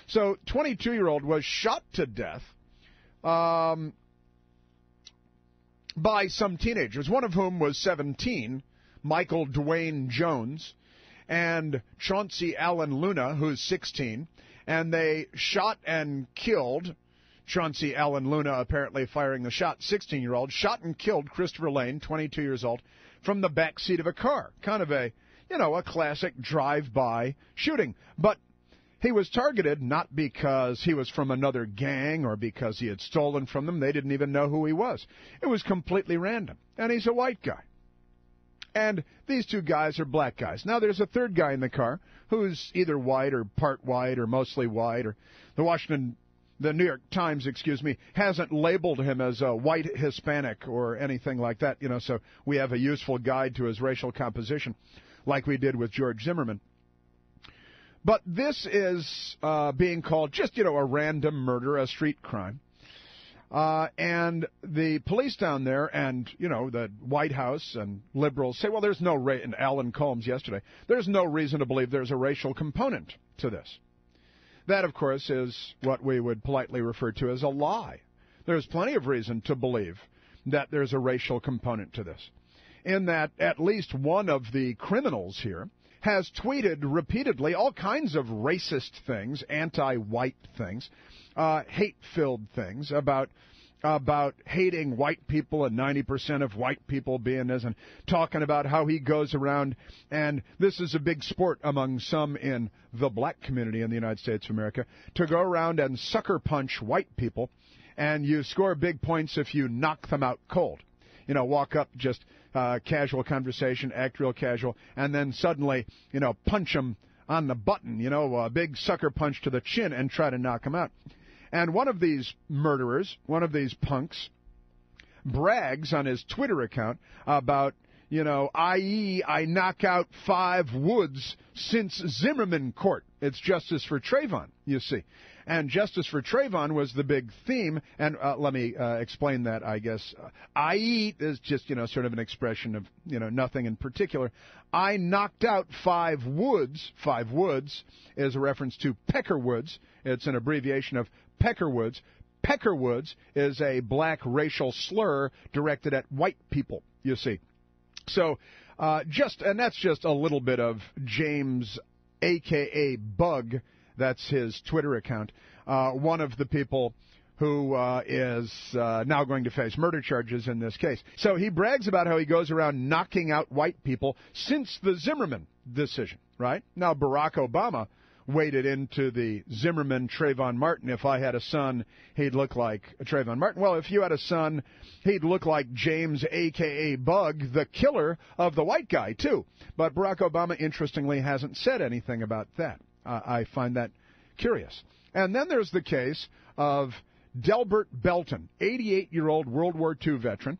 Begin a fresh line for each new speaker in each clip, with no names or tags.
So 22-year-old was shot to death by some teenagers, one of whom was 17, Michael Dwayne Jones, and Chauncey Allen Luna, who's 16, and they shot and killed Chauncey Allen Luna, apparently firing the shot, 16-year-old, shot and killed Christopher Lane, 22 years old, from the back seat of a car. Kind of a classic drive-by shooting. But he was targeted not because he was from another gang or because he had stolen from them. They didn't even know who he was. It was completely random. And he's a white guy. And these two guys are black guys. Now, there's a third guy in the car who's either white or part white or mostly white, or the New York Times, hasn't labeled him as a white Hispanic or anything like that, so we have a useful guide to his racial composition like we did with George Zimmerman. But this is being called just, a random murder, a street crime. And the police down there and, the White House and liberals say, well, there's no and Alan Colmes yesterday, there's no reason to believe there's a racial component to this. That, of course, is what we would politely refer to as a lie. There's plenty of reason to believe that there's a racial component to this, in that at least one of the criminals here has tweeted repeatedly all kinds of racist things, anti-white things, hate-filled things about hating white people and 90% of white people being this, and talking about how he goes around, and this is a big sport among some in the black community in the United States of America, to go around and sucker punch white people, and you score big points if you knock them out cold. Walk up, just casual conversation, act real casual, and then suddenly, punch them on the button, a big sucker punch to the chin and try to knock them out. And one of these murderers, one of these punks, brags on his Twitter account about, i.e., I knock out 5 Woods since Zimmerman court. It's justice for Trayvon, you see. And justice for Trayvon was the big theme. And let me explain that, I guess. I.e. is just, sort of an expression of, nothing in particular. I knocked out 5 Woods. 5 Woods is a reference to Pecker Woods. It's an abbreviation of Pecker Woods. Pecker Woods is a black racial slur directed at white people, you see. So and that's just a little bit of James, a.k.a. Bug. That's his Twitter account. One of the people who is now going to face murder charges in this case. So he brags about how he goes around knocking out white people since the Zimmerman decision, right? Now, Barack Obama waded into the Zimmerman, Trayvon Martin. If I had a son, he'd look like Trayvon Martin. Well, if you had a son, he'd look like James, a.k.a. Bug, the killer of the white guy, too. But Barack Obama, interestingly, hasn't said anything about that. I find that curious. And then there's the case of Delbert Belton, 88-year-old World War II veteran,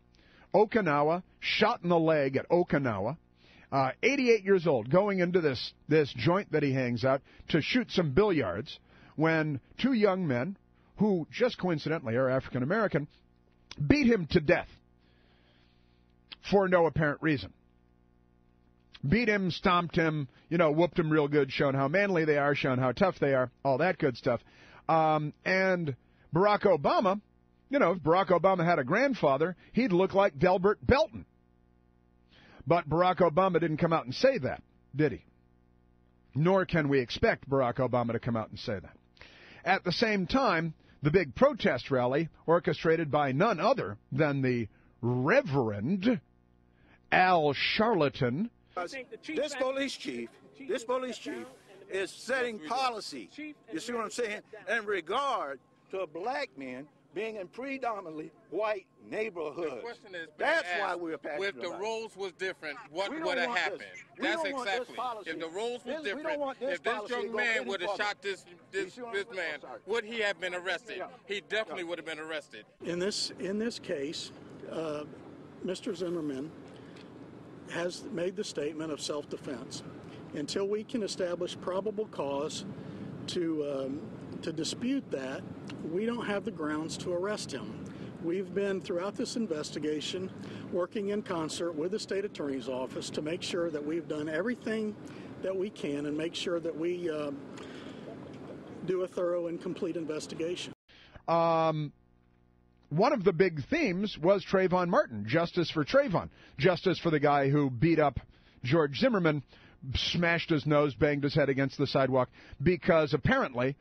Okinawa, shot in the leg at Okinawa, 88 years old, going into this joint that he hangs out to shoot some billiards, when 2 young men, who just coincidentally are African-American, beat him to death for no apparent reason. Beat him, stomped him, whooped him real good, shown how manly they are, shown how tough they are, all that good stuff. And Barack Obama, if Barack Obama had a grandfather, he'd look like Delbert Belton. But Barack Obama didn't come out and say that, did he? Nor can we expect Barack Obama to come out and say that. At the same time, the big protest rally, orchestrated by none other than the Reverend Al Charlatan.
This police chief is setting policy, you see what I'm saying, in regard to a black man being in predominantly white neighborhoods. That's why we're passionate
If the rules was different, what would have happened? That's exactly. If the rules was different, if this young man would have shot this man, would he have been arrested? He definitely would have been arrested.
In this case, Mr. Zimmerman has made the statement of self-defense. Until we can establish probable cause to dispute that, we don't have the grounds to arrest him. We've been, throughout this investigation, working in concert with the state attorney's office to make sure that we've done everything that we can and make sure that we do a thorough and complete investigation.
One of the big themes was Trayvon Martin, justice for Trayvon, justice for the guy who beat up George Zimmerman, smashed his nose, banged his head against the sidewalk, because apparently,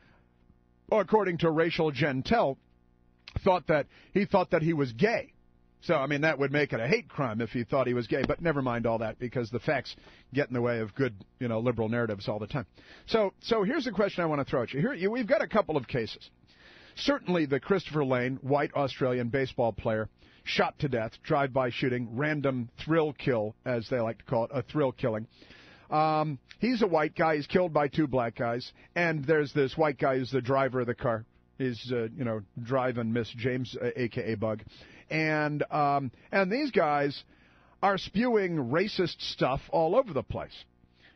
according to Rachel Gentel, he thought that he was gay. So, I mean, that would make it a hate crime if he thought he was gay, but never mind all that, because the facts get in the way of good, liberal narratives all the time. So here's a question I want to throw at you. Here, we've got a couple of cases. Certainly the Christopher Lane, white Australian baseball player, shot to death, drive-by shooting, random thrill kill, as they like to call it, a thrill killing. He's a white guy. He's killed by two black guys, and there's this white guy who's the driver of the car. He's, driving Miss James, a.k.a. Bug. And these guys are spewing racist stuff all over the place,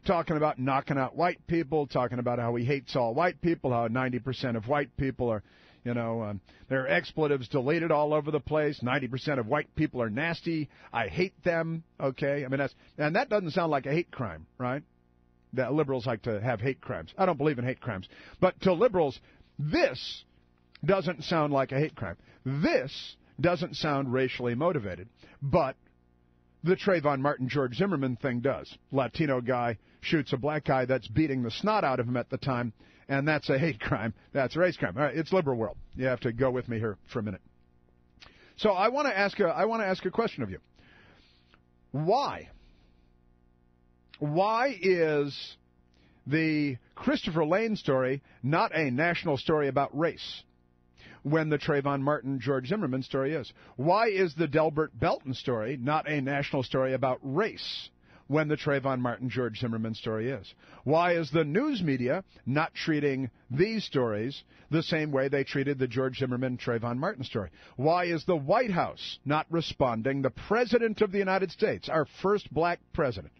talking about knocking out white people, talking about how he hates all white people, how 90% of white people are, there are expletives deleted all over the place. 90% of white people are nasty. I hate them. Okay, I mean that doesn't sound like a hate crime, right? That liberals like to have hate crimes. I don't believe in hate crimes, but to liberals, this doesn't sound like a hate crime. This doesn't sound racially motivated, but the Trayvon Martin, George Zimmerman thing does. Latino guy shoots a black guy that's beating the snot out of him at the time, and that's a hate crime. That's a race crime. All right, it's liberal world. You have to go with me here for a minute. So I want to ask a question of you. Why? Why is the Christopher Lane story not a national story about race, when the Trayvon Martin, George Zimmerman story is? Why is the Delbert Belton story not a national story about race, when the Trayvon Martin, George Zimmerman story is? Why is the news media not treating these stories the same way they treated the George Zimmerman, Trayvon Martin story? Why is the White House not responding? The President of the United States, our first black president,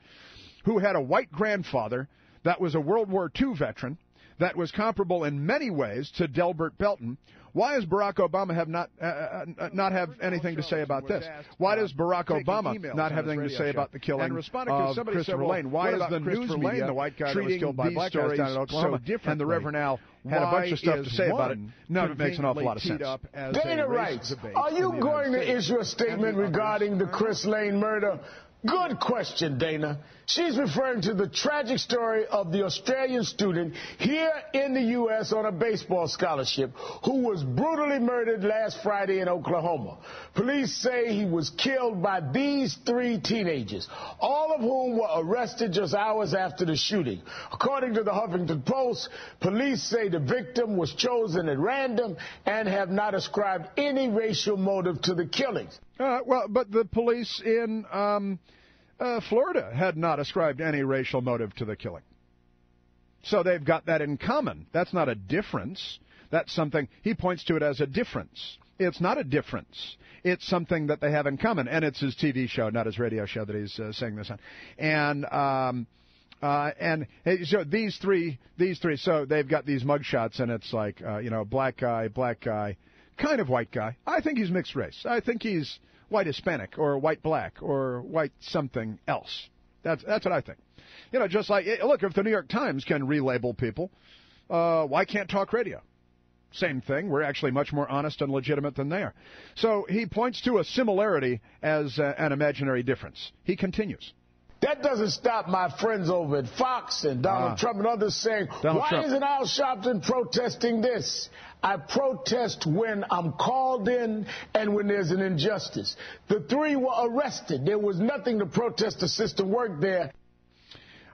who had a white grandfather that was a World War II veteran, that was comparable in many ways to Delbert Belton. Why does Barack Obama have not have anything to say about this? Why does Barack Obama not have anything to say about the killing of Christopher Lane? Why is the news media the white guy treating these stories so different? And the Reverend Al had a bunch of stuff to say about it. None of it makes an awful lot of sense.
Dana writes, are you going to issue a statement regarding the Chris Lane murder? Good question, Dana. She's referring to the tragic story of the Australian student here in the U.S. on a baseball scholarship who was brutally murdered last Friday in Oklahoma. Police say he was killed by these three teenagers, all of whom were arrested just hours after the shooting. According to the Huffington Post, police say the victim was chosen at random and have not ascribed any racial motive to the killings.
Well, but the police in Florida had not ascribed any racial motive to the killing. So they've got that in common. That's not a difference. That's something, he points to it as a difference. It's not a difference. It's something that they have in common. And it's his TV show, not his radio show, that he's saying this on. And so these three, so they've got these mugshots, and it's like, black guy, kind of white guy. I think he's mixed race. I think he's white Hispanic or white black or white something else. That's what I think. Just like, look, if the New York Times can relabel people, why can't talk radio? Same thing. We're actually much more honest and legitimate than they are. So he points to a similarity as an imaginary difference. He continues.
That doesn't stop my friends over at Fox and Donald Trump and others saying, why isn't Al Sharpton protesting this? I protest when I'm called in and when there's an injustice. The three were arrested. There was nothing to protest. The system worked there.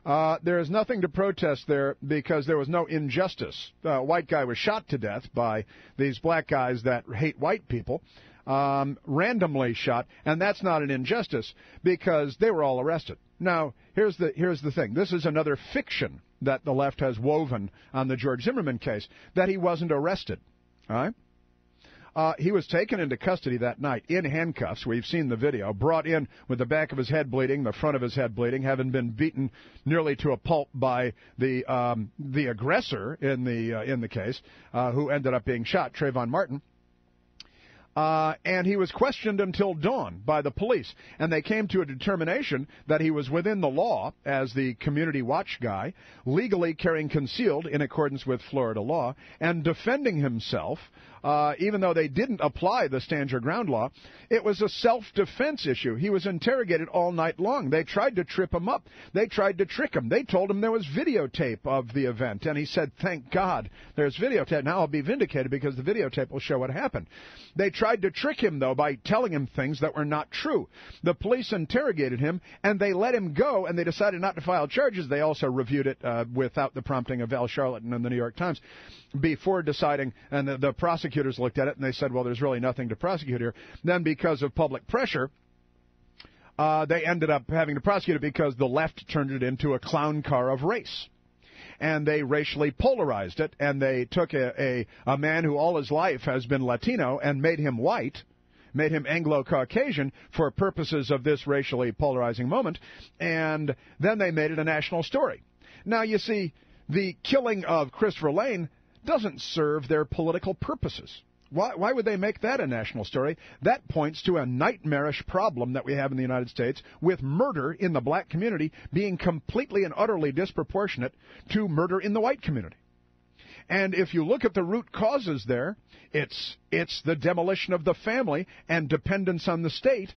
There is nothing to protest there because there was no injustice. The white guy was shot to death by these black guys that hate white people. Randomly shot, and that's not an injustice because they were all arrested. Now, here's the thing. This is another fiction that the left has woven on the George Zimmerman case, that he wasn't arrested. All right? He was taken into custody that night in handcuffs. We've seen the video. Brought in with the back of his head bleeding, the front of his head bleeding, having been beaten nearly to a pulp by the aggressor in the case, who ended up being shot, Trayvon Martin. And he was questioned until dawn by the police. And they came to a determination that he was within the law as the community watch guy, legally carrying concealed in accordance with Florida law, and defending himself. Even though they didn't apply the stand your ground law, it was a self-defense issue. He was interrogated all night long. They tried to trip him up. They tried to trick him. They told him there was videotape of the event, and he said, thank God there's videotape. Now I'll be vindicated because the videotape will show what happened. They tried to trick him, though, by telling him things that were not true. The police interrogated him, and they let him go, and they decided not to file charges. They also reviewed it without the prompting of Al Charlatan and the New York Times before deciding, and the prosecutors looked at it, and they said, well, there's really nothing to prosecute here. Then because of public pressure, they ended up having to prosecute it because the left turned it into a clown car of race. And they racially polarized it, and they took a man who all his life has been Latino and made him white, made him Anglo-Caucasian for purposes of this racially polarizing moment, and then they made it a national story. Now, you see, the killing of Christopher Lane doesn't serve their political purposes. Why would they make that a national story? That points to a nightmarish problem that we have in the United States with murder in the black community being completely and utterly disproportionate to murder in the white community. And if you look at the root causes there, it's the demolition of the family and dependence on the state